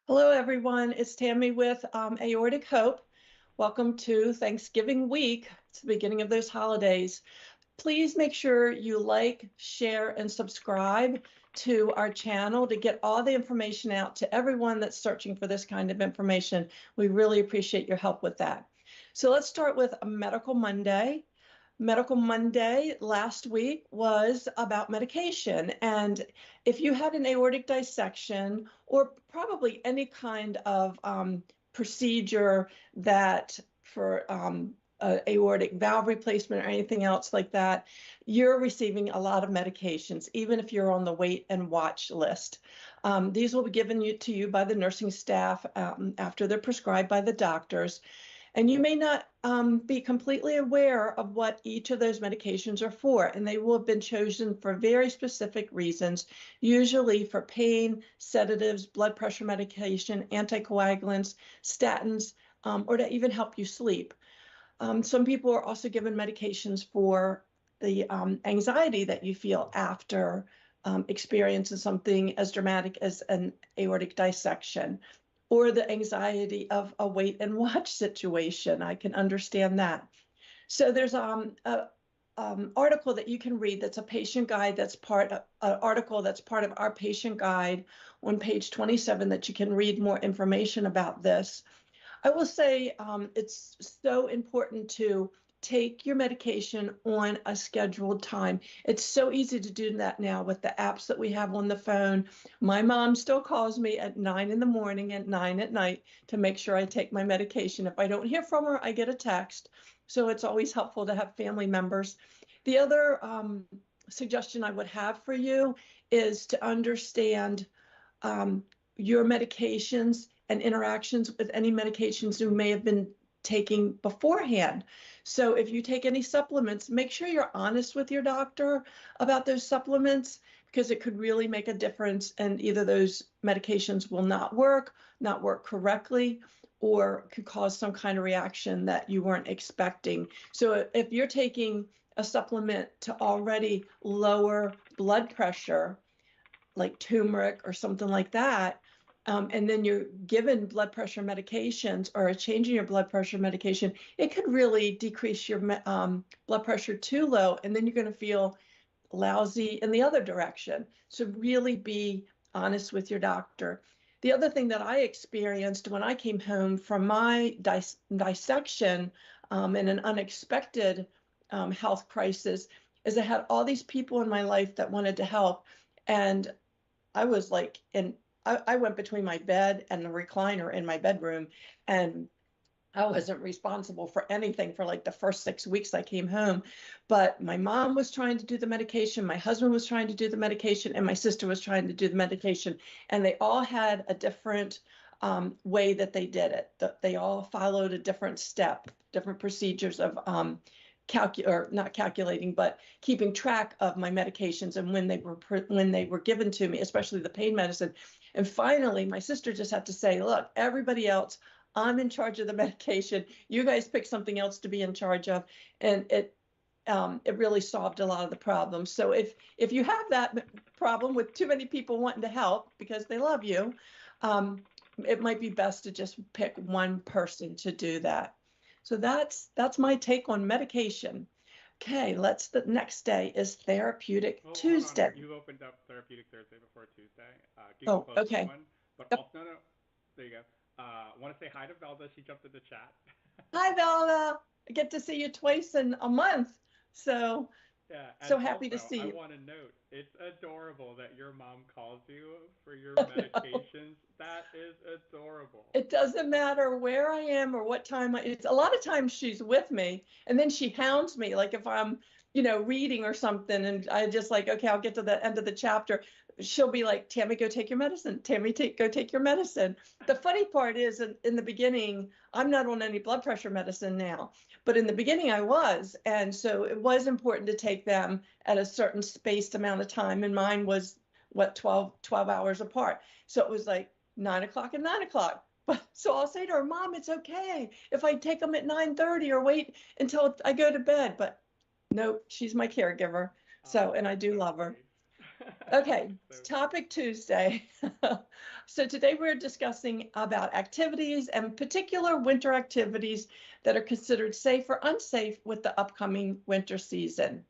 Hello, everyone. It's Tammy with Aortic Hope. Welcome to Thanksgiving week. It's the beginning of those holidays. Please make sure you like, share, and subscribe to our channel to get all the information out to everyone that's searching for this kind of information. We really appreciate your help with that. So let's start with a Medical Monday. Medical Monday last week was about medication. And if you had an aortic dissection or probably any kind of procedure that for aortic valve replacement or anything else like that, you're receiving a lot of medications, even if you're on the wait and watch list. These will be given to you by the nursing staff after they're prescribed by the doctors. And you may not be completely aware of what each of those medications are for, and they will have been chosen for very specific reasons, usually for pain, sedatives, blood pressure medication, anticoagulants, statins, or to even help you sleep. Some people are also given medications for the anxiety that you feel after experiencing something as dramatic as an aortic dissection, or the anxiety of a wait and watch situation. I can understand that. So there's an article that you can read that's a patient guide that's an article that's part of our patient guide on page 27 that you can read more information about this. I will say it's so important to take your medication on a scheduled time. It's so easy to do that now with the apps that we have on the phone. My mom still calls me at 9 in the morning and 9 at night to make sure I take my medication. If I don't hear from her, I get a text. So it's always helpful to have family members. The other suggestion I would have for you is to understand your medications and interactions with any medications you may have been taking beforehand. So if you take any supplements, make sure you're honest with your doctor about those supplements, because it could really make a difference, and either those medications will not work correctly, or could cause some kind of reaction that you weren't expecting. So if you're taking a supplement to already lower blood pressure, like turmeric or something like that, and then you're given blood pressure medications or a change in your blood pressure medication, it could really decrease your blood pressure too low, and then you're going to feel lousy in the other direction. So really be honest with your doctor. The other thing that I experienced when I came home from my dissection in an unexpected health crisis is I had all these people in my life that wanted to help, and I was like I went between my bed and the recliner in my bedroom, and I wasn't responsible for anything for like the first 6 weeks I came home. But my mom was trying to do the medication, my husband was trying to do the medication, and my sister was trying to do the medication. And they all had a different way that they did it. They all followed a different step, different procedures of not calculating, but keeping track of my medications and when they were given to me, especially the pain medicine. And finally, my sister just had to say, look, everybody else, I'm in charge of the medication. You guys pick something else to be in charge of. And it really solved a lot of the problems. So if you have that problem with too many people wanting to help because they love you, it might be best to just pick one person to do that. So that's my take on medication. Okay, the next day is Therapeutic Tuesday. Hold on. You opened up Therapeutic Thursday before Tuesday. You can Oh, close this okay. one. But Yep. also, no. There you go. Want to say hi to Velda. She jumped in the chat. Hi, Vala. I get to see you twice in a month. So, Yeah, and so happy to also, see I you. want to note, it's adorable that your mom calls you for your I know. medications. That is adorable. It doesn't matter where I am or what time it's a lot of times she's with me, and then she hounds me. Like if I'm, reading or something, and I just like, okay, I'll get to the end of the chapter. She'll be like, Tammy, go take your medicine. Tammy, go take your medicine. The funny part is in the beginning, I'm not on any blood pressure medicine now, but in the beginning I was. And so it was important to take them at a certain spaced amount of time. And mine was what, 12 hours apart. So it was like 9 o'clock and 9 o'clock. But so I'll say to her, Mom, it's okay if I take them at 9:30 or wait until I go to bed. But no, she's my caregiver. So, Oh, and I that's do so love her. sweet. Okay, So topic Tuesday. So today we're discussing about activities and particular winter activities that are considered safe or unsafe with the upcoming winter season.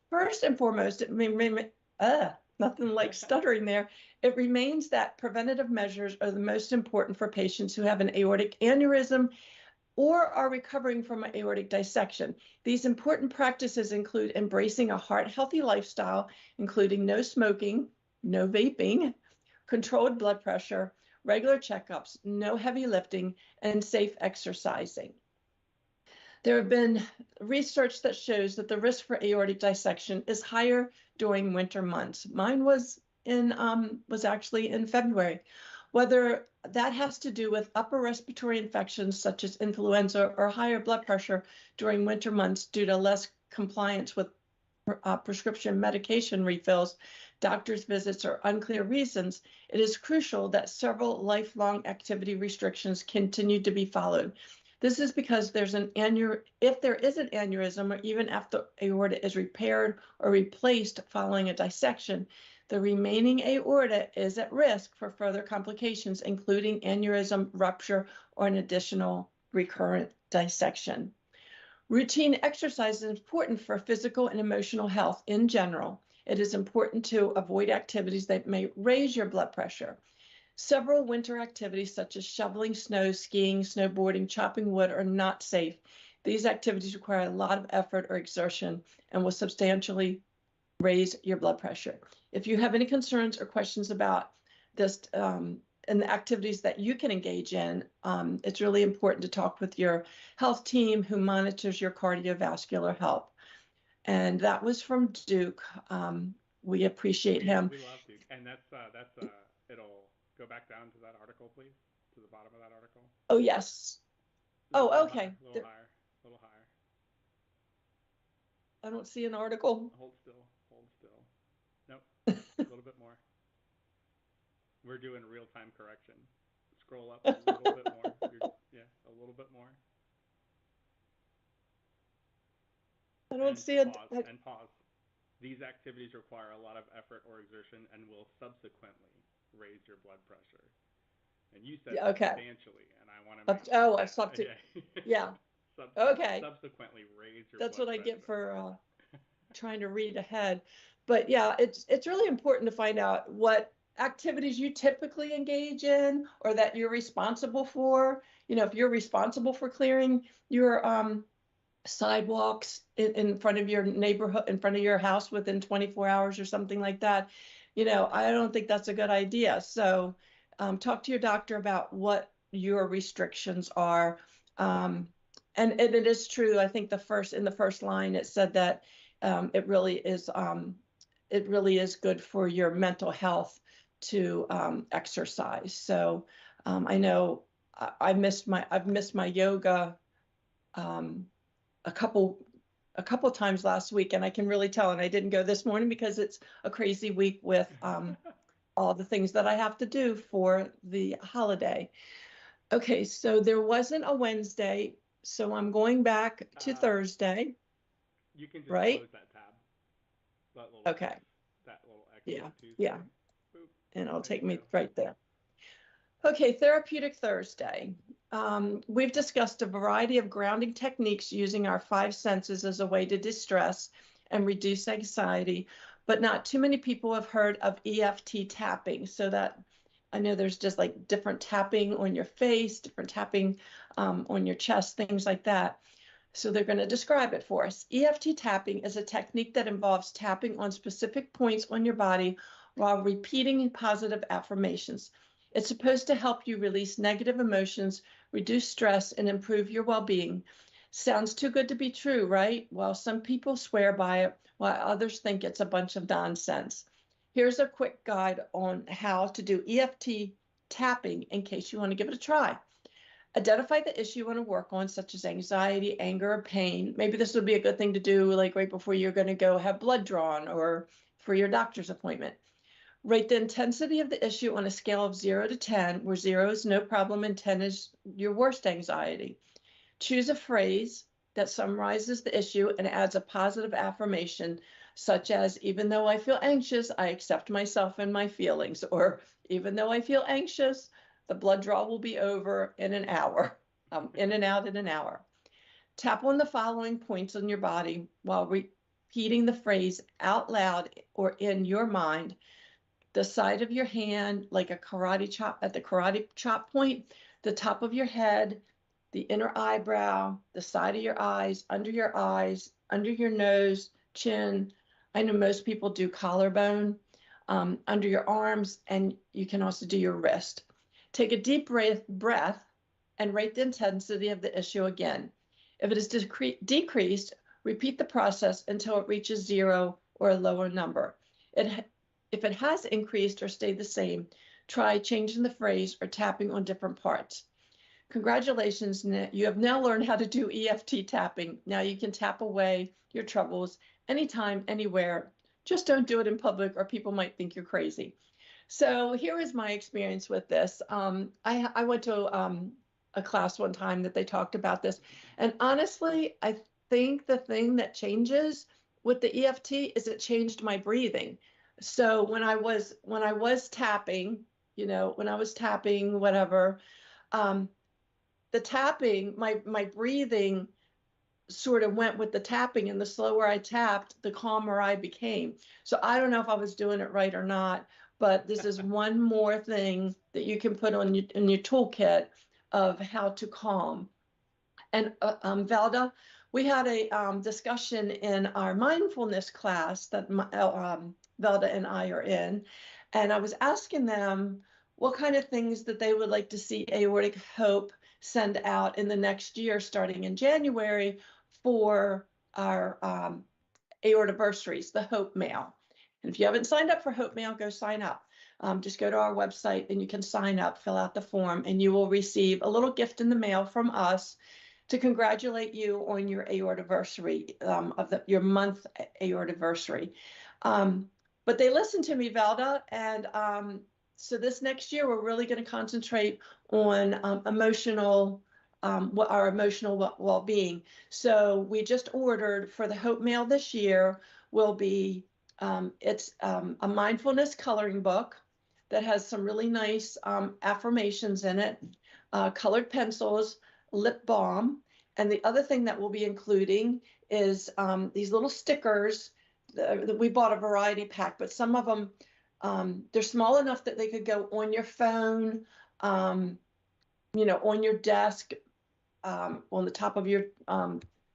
First and foremost, nothing like stuttering there. It remains that preventative measures are the most important for patients who have an aortic aneurysm or are recovering from an aortic dissection. These important practices include embracing a heart-healthy lifestyle, including no smoking, no vaping, controlled blood pressure, regular checkups, no heavy lifting, and safe exercising. There have been research that shows that the risk for aortic dissection is higher during winter months. Mine was actually in February. Whether that has to do with upper respiratory infections such as influenza or higher blood pressure during winter months due to less compliance with prescription medication refills, doctor's visits, or unclear reasons, it is crucial that several lifelong activity restrictions continue to be followed. This is because if there is an aneurysm, or even after aorta is repaired or replaced following a dissection, the remaining aorta is at risk for further complications, including aneurysm rupture or an additional recurrent dissection. Routine exercise is important for physical and emotional health in general. It is important to avoid activities that may raise your blood pressure. Several winter activities such as shoveling snow, skiing, snowboarding, chopping wood are not safe. These activities require a lot of effort or exertion and will substantially raise your blood pressure. If you have any concerns or questions about this and the activities that you can engage in, it's really important to talk with your health team who monitors your cardiovascular health. And that was from Duke. We appreciate him. we love Duke, and it'll go back down to that article, please, to the bottom of that article. Oh, yes. Oh, okay. A little higher, a little higher. I don't see an article. Hold still, hold still. Nope, a little bit more. We're doing real-time correction. Scroll up a little bit more. Yeah, a little bit more. I don't see it. And pause. These activities require a lot of effort or exertion and will subsequently raise your blood pressure. And you said substantially, and I want to make I stopped it. Yeah. Okay. Subsequently raise your That's blood what I pressure. get for trying to read ahead. But yeah, it's really important to find out what activities you typically engage in or that you're responsible for. You know, if you're responsible for clearing your sidewalks in front of your neighborhood, in front of your house within 24 hours or something like that, you know, I don't think that's a good idea. So talk to your doctor about what your restrictions are. And it is true. I think in the first line, it said that it really is good for your mental health to exercise. So I know I've missed my yoga a couple times last week, and I can really tell. And I didn't go this morning because it's a crazy week with all the things that I have to do for the holiday. Okay, so there wasn't a Wednesday, so I'm going back to Thursday. You can just close that tab. That little okay. X, that little X. Yeah. Boop. And it'll take me right there. Okay, Therapeutic Thursday. We've discussed a variety of grounding techniques using our 5 senses as a way to distress and reduce anxiety, but not too many people have heard of EFT tapping. So that I know there's just like different tapping on your face, different tapping on your chest, things like that. So they're going to describe it for us. EFT tapping is a technique that involves tapping on specific points on your body while repeating positive affirmations. It's supposed to help you release negative emotions, reduce stress, and improve your well-being. Sounds too good to be true, right? Well, some people swear by it, while others think it's a bunch of nonsense. Here's a quick guide on how to do EFT tapping in case you want to give it a try. Identify the issue you want to work on, such as anxiety, anger, or pain. Maybe this would be a good thing to do like right before you're going to go have blood drawn or for your doctor's appointment. Rate the intensity of the issue on a scale of 0 to 10, where 0 is no problem and 10 is your worst anxiety. Choose a phrase that summarizes the issue and adds a positive affirmation. such as, even though I feel anxious, I accept myself and my feelings, or even though I feel anxious, the blood draw will be over in an hour. In and out in an hour. Tap on the following points on your body while repeating the phrase out loud or in your mind. The side of your hand, like a karate chop at the karate chop point, the top of your head, the inner eyebrow, the side of your eyes, under your nose, chin. I know most people do collarbone, under your arms, and you can also do your wrist. Take a deep breath and rate the intensity of the issue again. If it is decreased, repeat the process until it reaches 0 or a lower number. If it has increased or stayed the same, try changing the phrase or tapping on different parts. Congratulations, you have now learned how to do EFT tapping. Now you can tap away your troubles anytime, anywhere. Just don't do it in public or people might think you're crazy. So here is my experience with this. I went to a class one time that they talked about this. And honestly, I think the thing that changes with the EFT is it changed my breathing. So when I was tapping, whatever, the tapping, my breathing sort of went with the tapping, and the slower I tapped, the calmer I became. So I don't know if I was doing it right or not, but this is one more thing that you can put on in your toolkit of how to calm. And Velda, we had a discussion in our mindfulness class that Velda and I are in, and I was asking them what kind of things that they would like to see Aortic Hope send out in the next year, starting in January, for our aortiversaries, the Hope Mail. And if you haven't signed up for Hope Mail, go sign up. Just go to our website and you can sign up, fill out the form, and you will receive a little gift in the mail from us to congratulate you on your aortiversary, your month aortiversary. But they listened to me, Velda, and so this next year we're really going to concentrate on our emotional well-being. So we just ordered for the Hope Mail this year will be it's a mindfulness coloring book that has some really nice affirmations in it, colored pencils, lip balm. And the other thing that we'll be including is these little stickers that we bought a variety pack, but some of them, they're small enough that they could go on your phone, on your desk, on the top of your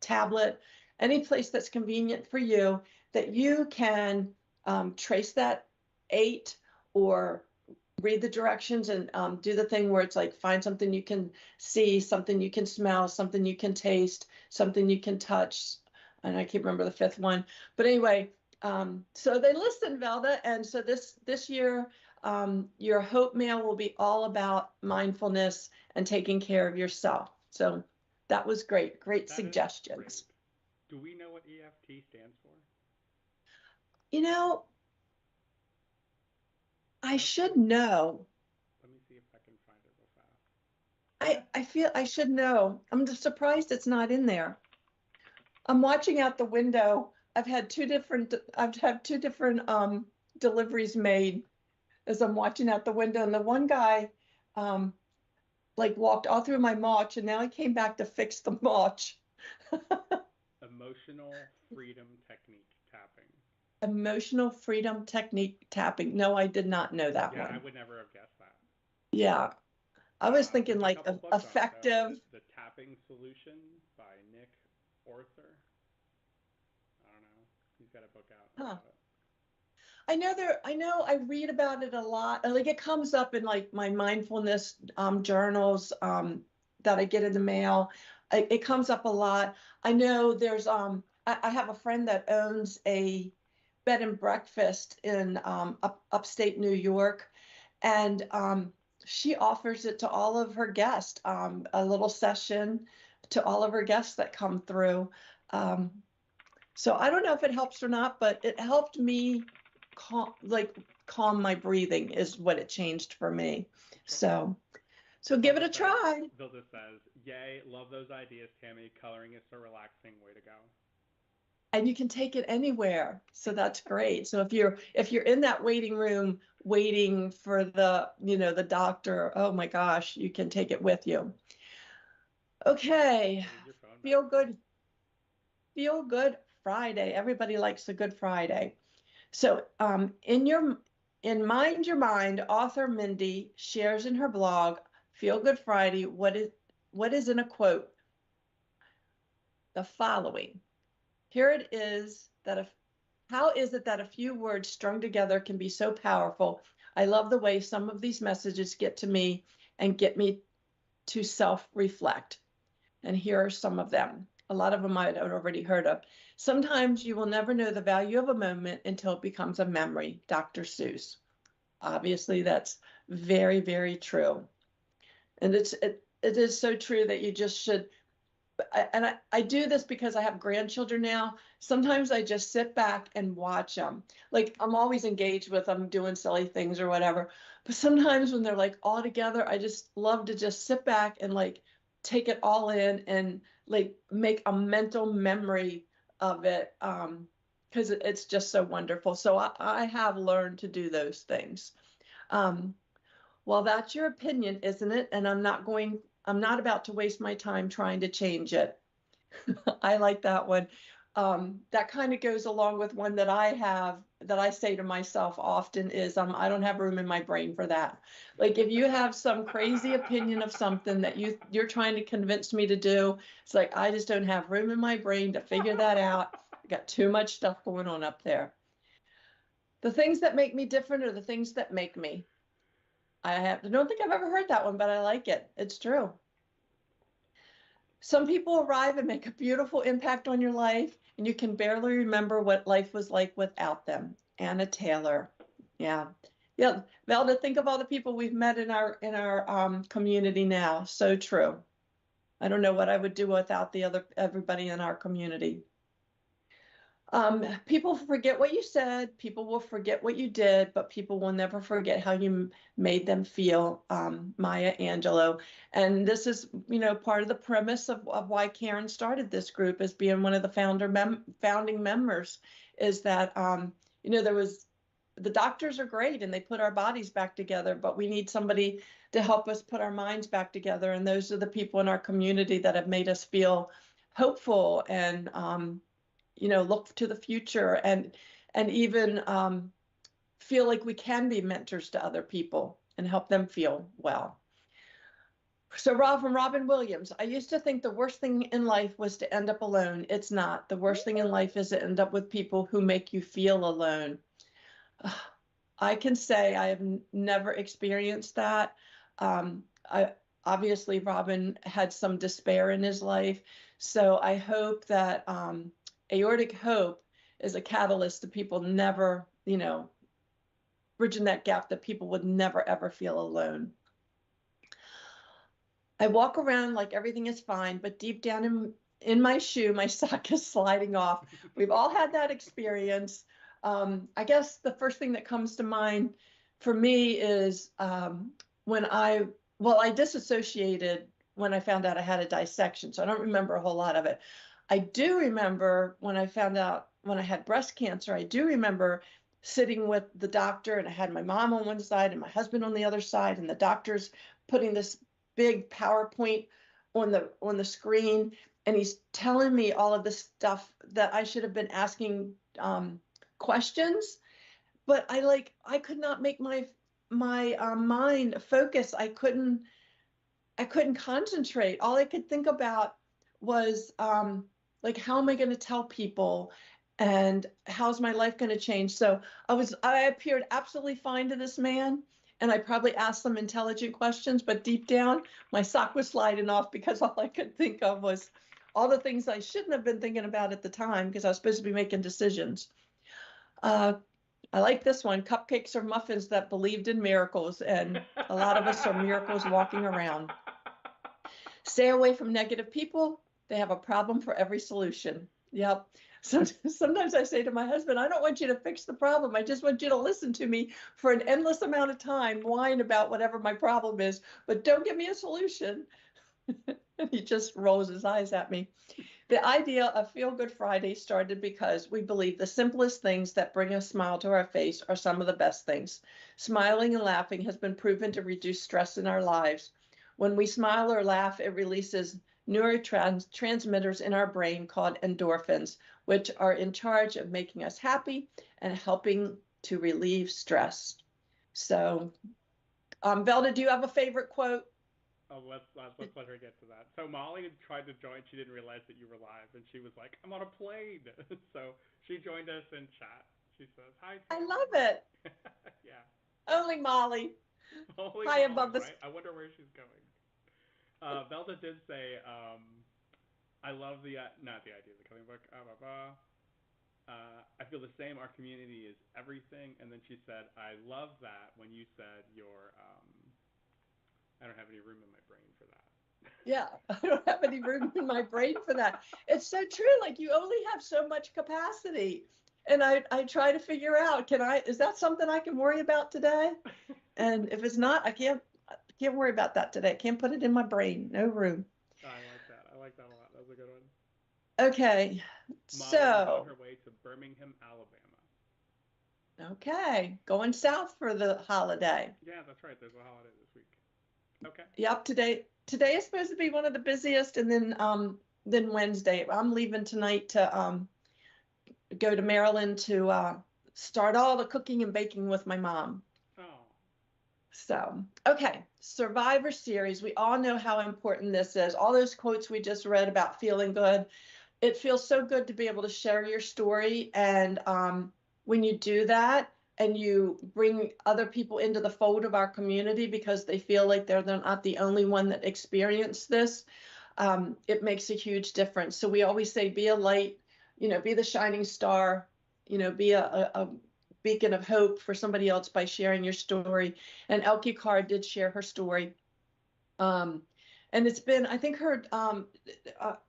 tablet, any place that's convenient for you, that you can trace that 8 or read the directions and do the thing where it's like find something you can see, something you can smell, something you can taste, something you can touch. And I can't remember the 5th one. But anyway, so they listened, Velda. And so this year, your Hope Mail will be all about mindfulness and taking care of yourself. So that was great. Great suggestions. Great. Do we know what EFT stands for? I should know. Let me see if I can find it real fast. I feel I should know. I'm just surprised it's not in there. I'm watching out the window. I've had two different deliveries made as I'm watching out the window, and the one guy like walked all through my mulch, and now he came back to fix the mulch. Emotional freedom technique tapping. Emotional freedom technique tapping. No, I did not know that one. Yeah, I would never have guessed that. Yeah. I was thinking like effective. The Tapping Solution by Nick Orther. I don't know. He's got a book out about it. I know I read about it a lot. Like it comes up in like my mindfulness journals that I get in the mail. It comes up a lot. I know there's I have a friend that owns a bed and breakfast in upstate New York, and she offers it to all of her guests, a little session to all of her guests that come through. So I don't know if it helps or not, but it helped me calm my breathing is what it changed for me. So give it a try. Vilda says, "Yay, love those ideas, Tammy. Coloring is so relaxing. Way to go." and you can take it anywhere. So that's great. So if you're in that waiting room waiting for the, the doctor, oh my gosh, you can take it with you. Okay. Feel good Friday. Everybody likes a good Friday. So in Mind Your Mind, author Mindy shares in her blog, Feel Good Friday, what is in a quote? The following. Here it is how is it that a few words strung together can be so powerful? I love the way some of these messages get to me and get me to self-reflect. And here are some of them. A lot of them I'd already heard of. Sometimes you will never know the value of a moment until it becomes a memory. Dr. Seuss. Obviously, that's very, very true. And it is so true that you just should. And I do this because I have grandchildren now. Sometimes I just sit back and watch them. Like, I'm always engaged with them doing silly things or whatever. But sometimes when they're like all together, I just love to just sit back and like take it all in and like make a mental memory of it, because it's just so wonderful. So I have learned to do those things. Well, that's your opinion, isn't it? And I'm not about to waste my time trying to change it. I like that one. That kind of goes along with one that I have that I say to myself often is, I don't have room in my brain for that. Like, if you have some crazy opinion of something that you're trying to convince me to do, it's like, I just don't have room in my brain to figure that out. I got too much stuff going on up there. The things that make me different are the things that make me. I don't think I've ever heard that one, but I like it. It's true. Some people arrive and make a beautiful impact on your life, and you can barely remember what life was like without them. Anna Taylor. Yeah. Velda, think of all the people we've met in our community now. So true. I don't know what I would do without everybody in our community. People forget what you said, people will forget what you did, but people will never forget how you made them feel. Maya Angelou. And this is, part of the premise of why Karen started this group as being one of the founding members, is that, the doctors are great and they put our bodies back together, but we need somebody to help us put our minds back together. And those are the people in our community that have made us feel hopeful and, look to the future and even feel like we can be mentors to other people and help them feel well. So from Robin Williams, I used to think the worst thing in life was to end up alone. It's not. The worst thing in life is to end up with people who make you feel alone. I can say I have never experienced that. Obviously, Robin had some despair in his life. So I hope that Aortic Hope is a catalyst to people never, bridging that gap, that people would never, ever feel alone. I walk around like everything is fine, but deep down in my shoe, my sock is sliding off. We've all had that experience. I guess the first thing that comes to mind for me is when I disassociated when I found out I had a dissection. So I don't remember a whole lot of it. I do remember when I found out when I had breast cancer, I do remember sitting with the doctor, and I had my mom on one side and my husband on the other side, and the doctor's putting this big PowerPoint on the screen, and he's telling me all of this stuff that I should have been asking questions, but I could not make my mind focus. I couldn't concentrate. All I could think about was how am I going to tell people, and how's my life going to change? So I appeared absolutely fine to this man, and I probably asked some intelligent questions, but deep down my sock was sliding off because all I could think of was all the things I shouldn't have been thinking about at the time, because I was supposed to be making decisions. I like this one. Cupcakes are muffins that believed in miracles, and a lot of us are miracles walking around. Stay away from negative people. They have a problem for every solution. Yep. So sometimes I say to my husband, I don't want you to fix the problem. I just want you to listen to me for an endless amount of time, whine about whatever my problem is, but don't give me a solution. He just rolls his eyes at me. The idea of Feel Good Friday started because we believe the simplest things that bring a smile to our face are some of the best things. Smiling and laughing has been proven to reduce stress in our lives. When we smile or laugh, it releases neurotransmitters in our brain called endorphins, which are in charge of making us happy and helping to relieve stress. So, Velda, do you have a favorite quote? Oh, let's let her get to that. So Molly tried to join. She didn't realize that you were live, and she was like, "I'm on a plane." So she joined us in chat. She says, "Hi, I Tammy." love it. Yeah. Only Molly. Holy High Molly, above the. right? I wonder where she's going. Velda did say, "I love the not the idea of the coloring book." I feel the same. Our community is everything. And then she said, "I love that when you said your I don't have any room in my brain for that." Yeah, I don't have any room in my brain for that. It's so true. Like you only have so much capacity. And I try to figure out, is that something I can worry about today? And if it's not, I can't worry about that today. I can't put it in my brain. No room. I like that. I like that a lot. That was a good one. Okay. Molly is on So, her way to Birmingham, Alabama. okay. Going south for the holiday. Yeah, that's right. There's a holiday this week. Okay. Yep, today is supposed to be one of the busiest, and then Wednesday. I'm leaving tonight to go to Maryland to start all the cooking and baking with my mom. Oh. So, okay, Survivor Series. We all know how important this is. All those quotes we just read about feeling good. It feels so good to be able to share your story. And when you do that and you bring other people into the fold of our community because they feel like they're not the only one that experienced this, it makes a huge difference. So we always say, be a light, be the shining star, be a beacon of hope for somebody else by sharing your story. And Elke Carr did share her story. And it's been, I think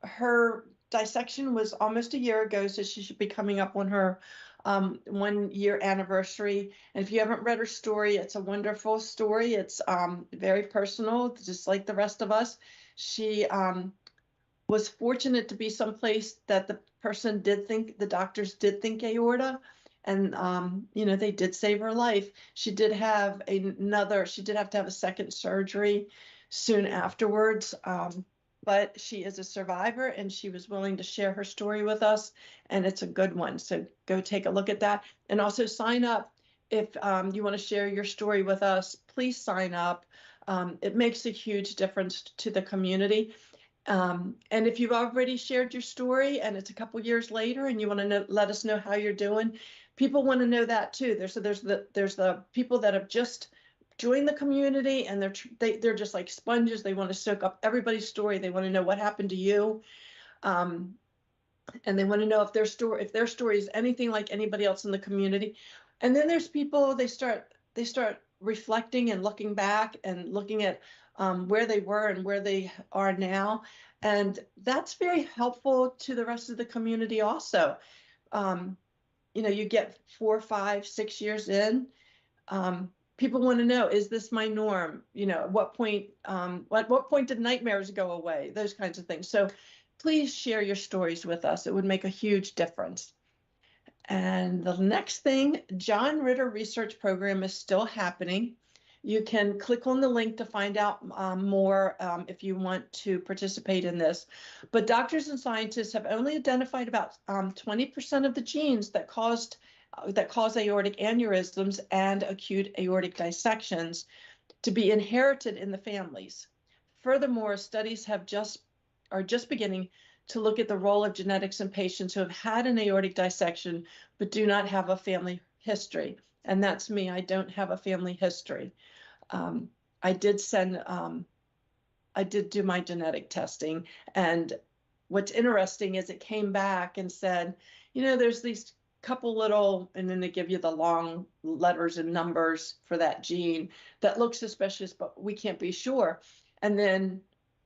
her dissection was almost a year ago, so she should be coming up on her 1 year anniversary. And if you haven't read her story, it's a wonderful story. It's very personal, just like the rest of us. She was fortunate to be someplace that the doctors did think aorta. And, they did save her life. She did have to have a second surgery soon afterwards. But she is a survivor and she was willing to share her story with us. And it's a good one. So go take a look at that. And also sign up. If you want to share your story with us, please sign up. It makes a huge difference to the community. And if you've already shared your story and it's a couple years later and you want to let us know how you're doing, people want to know that too. There's the people that have just joined the community and they're just like sponges. They want to soak up everybody's story. They want to know what happened to you. And they want to know if their story is anything like anybody else in the community. And then there's people, they start reflecting and looking back and looking at where they were and where they are now. And that's very helpful to the rest of the community also. You get 4, 5, 6 years in, people want to know, is this my norm? At what point did nightmares go away? Those kinds of things. So please share your stories with us. It would make a huge difference. And the next thing, John Ritter Research Program is still happening. You can click on the link to find out more if you want to participate in this. But doctors and scientists have only identified about 20% of the genes that cause aortic aneurysms and acute aortic dissections to be inherited in the families. Furthermore, studies are just beginning to look at the role of genetics in patients who have had an aortic dissection but do not have a family history. And that's me. I don't have a family history. I did do my genetic testing. And what's interesting is it came back and said, there's these couple little, and then they give you the long letters and numbers for that gene that look suspicious, but we can't be sure. And then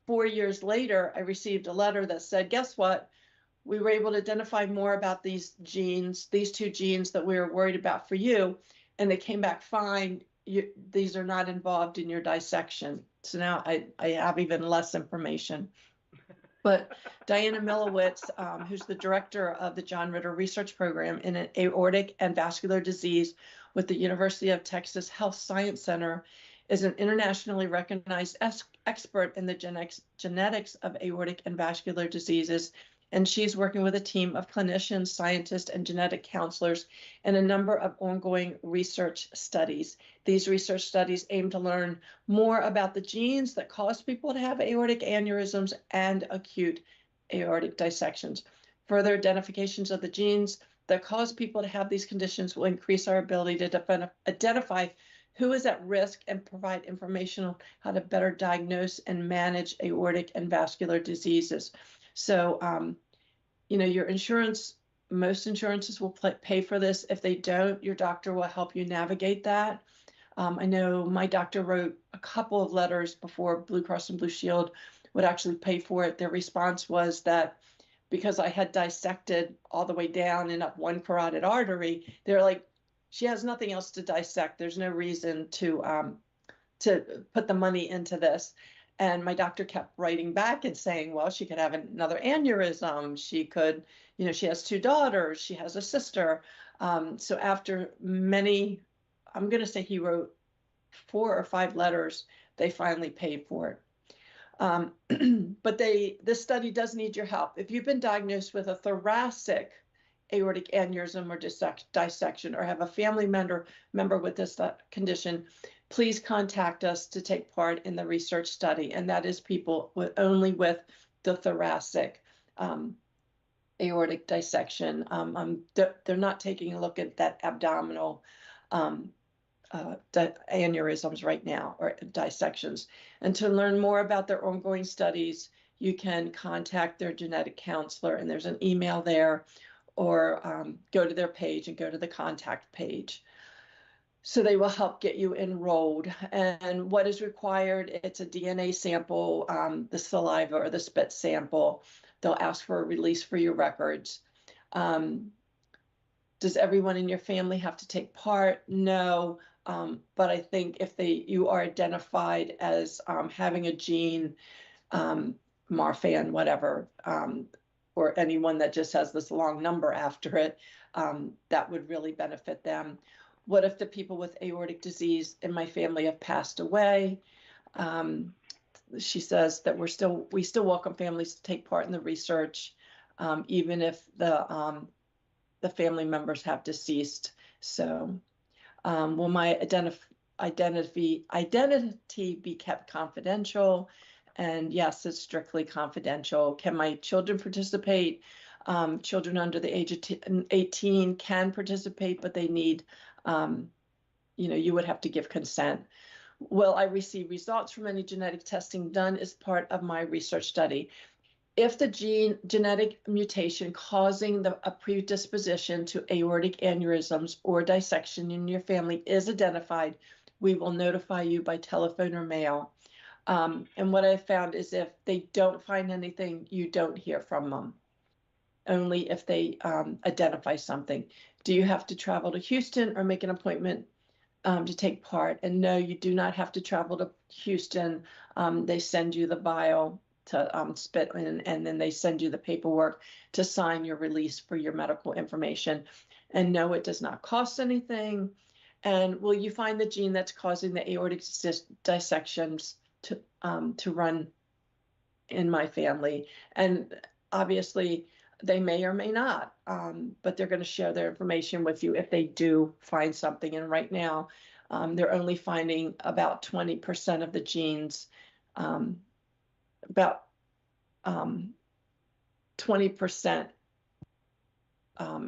4 years later, I received a letter that said, guess what? We were able to identify more about these two genes that we were worried about for you, and they came back fine. These are not involved in your dissection. So now I have even less information. But Diana Milowitz, who's the director of the John Ritter Research Program in Aortic and Vascular Disease with the University of Texas Health Science Center, is an internationally recognized expert in the genetics of aortic and vascular diseases. And she's working with a team of clinicians, scientists, and genetic counselors in a number of ongoing research studies. These research studies aim to learn more about the genes that cause people to have aortic aneurysms and acute aortic dissections. Further identifications of the genes that cause people to have these conditions will increase our ability to identify who is at risk and provide information on how to better diagnose and manage aortic and vascular diseases. So, your insurance, most insurances will pay for this. If they don't, your doctor will help you navigate that. I know my doctor wrote a couple of letters before Blue Cross and Blue Shield would actually pay for it. Their response was that because I had dissected all the way down and up one carotid artery, they're like, she has nothing else to dissect. There's no reason to put the money into this. And my doctor kept writing back and saying, well, she could have another aneurysm. She could, she has 2 daughters. She has a sister. So after many, I'm going to say he wrote 4 or 5 letters, they finally paid for it. But this study does need your help. If you've been diagnosed with a thoracic aortic aneurysm or dissection, or have a family member with this condition, please contact us to take part in the research study. And that is people only with the thoracic aortic dissection. They're not taking a look at that abdominal aneurysms right now, or dissections. And to learn more about their ongoing studies, you can contact their genetic counselor, and there's an email there, or go to their page and go to the contact page. So they will help get you enrolled. And what is required, it's a DNA sample, the saliva or the spit sample. They'll ask for a release for your records. Does everyone in your family have to take part? No, but I think if you are identified as having a gene, Marfan, whatever, or anyone that just has this long number after it, that would really benefit them. What if the people with aortic disease in my family have passed away? She says that we still welcome families to take part in the research, even if the family members have deceased. So, will my identity be kept confidential? And yes, it's strictly confidential. Can my children participate? Children under the age of 18 can participate, but they need, you would have to give consent. Will I receive results from any genetic testing done as part of my research study? If the genetic mutation causing a predisposition to aortic aneurysms or dissection in your family is identified, we will notify you by telephone or mail. And what I've found is if they don't find anything, you don't hear from them. Only if they identify something. Do you have to travel to Houston or make an appointment to take part? And no, you do not have to travel to Houston. They send you the vial to spit in, and then they send you the paperwork to sign your release for your medical information. And no, it does not cost anything. And will you find the gene that's causing the aortic dissections to run in my family? And obviously they may or may not, but they're going to share their information with you if they do find something. And right now, they're only finding about 20% of the genes, about 20%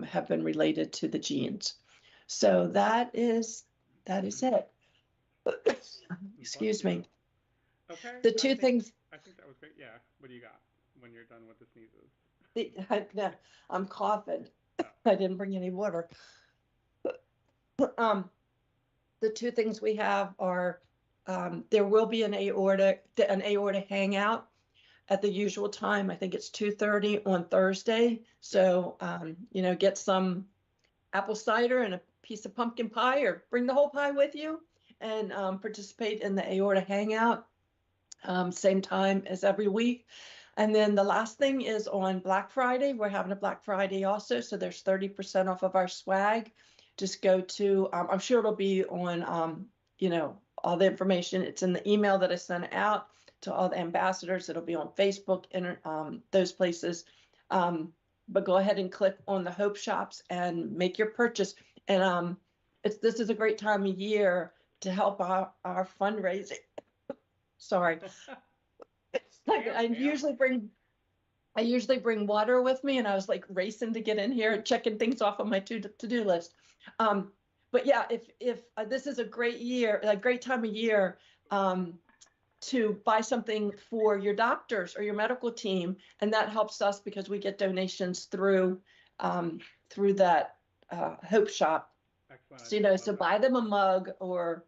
have been related to the genes. So that is it. Excuse me. Okay. The two things. I think that was great. Yeah. What do you got when you're done with the sneezes? I'm coughing. I didn't bring any water. The two things we have are there will be an aorta hangout at the usual time. I think it's 2:30 on Thursday. So get some apple cider and a piece of pumpkin pie, or bring the whole pie with you and participate in the aorta hangout. same time as every week. And then the last thing is on Black Friday. We're having a Black Friday also, so there's 30% off of our swag. Just go to, I'm sure it'll be on, you know, all the information. It's in the email that I sent out to all the ambassadors. It'll be on Facebook and those places. But go ahead and click on the Hope Shops and make your purchase. And this is a great time of year to help our fundraising. Sorry. It's like I usually bring water with me, and I was like racing to get in here, checking things off on my to-do list. But yeah, if this is a great time of year to buy something for your doctors or your medical team, and that helps us because we get donations through that Hope Shop. Excellent. So, you know, so buy them a mug or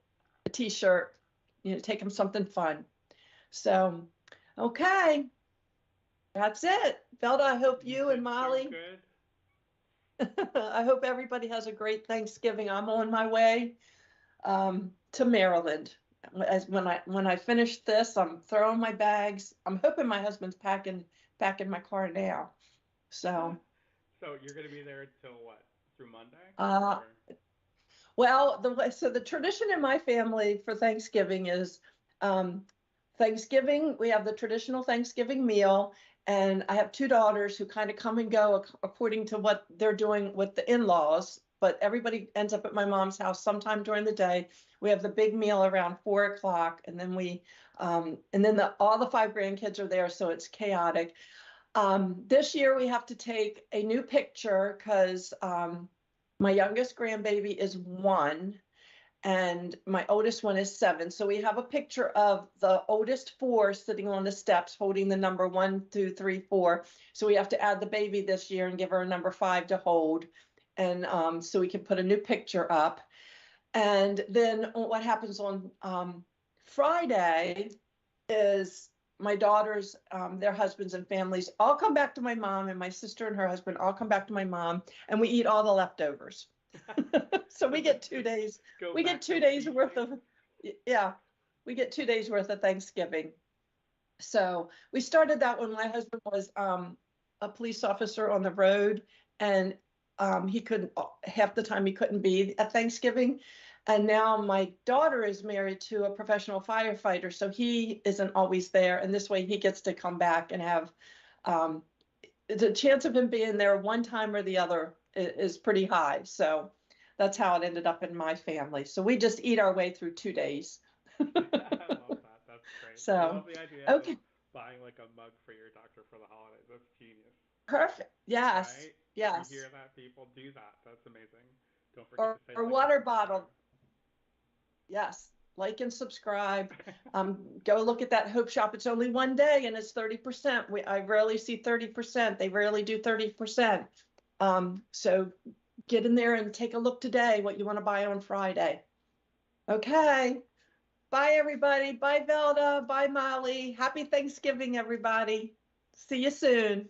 a T-shirt, you know, take them something fun. So, okay, that's it. Velda, I hope you and Molly. I hope everybody has a great Thanksgiving. I'm on my way to Maryland. When I finish this, I'm throwing my bags. I'm hoping my husband's packing my car now. So you're going to be there till what? Through Monday? Well, the tradition in my family for Thanksgiving is Thanksgiving. We have the traditional Thanksgiving meal, and I have two daughters who kind of come and go according to what they're doing with the in-laws. But everybody ends up at my mom's house sometime during the day. We have the big meal around 4 o'clock, and then all the 5 grandkids are there, so it's chaotic. This year we have to take a new picture because my youngest grandbaby is 1, and my oldest one is 7. So we have a picture of the oldest 4 sitting on the steps holding the number 1, 2, 3, 4. So we have to add the baby this year and give her a number 5 to hold. And so we can put a new picture up. And then what happens on Friday is my daughters, their husbands and families all come back to my mom, and my sister and her husband all come back to my mom, and we eat all the leftovers. So we get 2 days. We get 2 days worth of, we get 2 days worth of Thanksgiving. So we started that when my husband was a police officer on the road, and he couldn't, half the time he couldn't be at Thanksgiving. And now my daughter is married to a professional firefighter, so he isn't always there. And this way he gets to come back and have the chance of him being there one time or the other is pretty high. So that's how it ended up in my family. So we just eat our way through 2 days. I love that. That's great. So, I love the idea of buying like a mug for your doctor for the holidays. That's genius. Perfect. Yes. Right? Yes. You hear that? People do that. That's amazing. Don't forget to say or water bottle. Yes. Like and subscribe. Go look at that Hope Shop. It's only one day and it's 30%. I rarely see 30%. They rarely do 30%. So get in there and take a look today what you want to buy on Friday. Okay. Bye, everybody. Bye, Velda. Bye, Molly. Happy Thanksgiving, everybody. See you soon.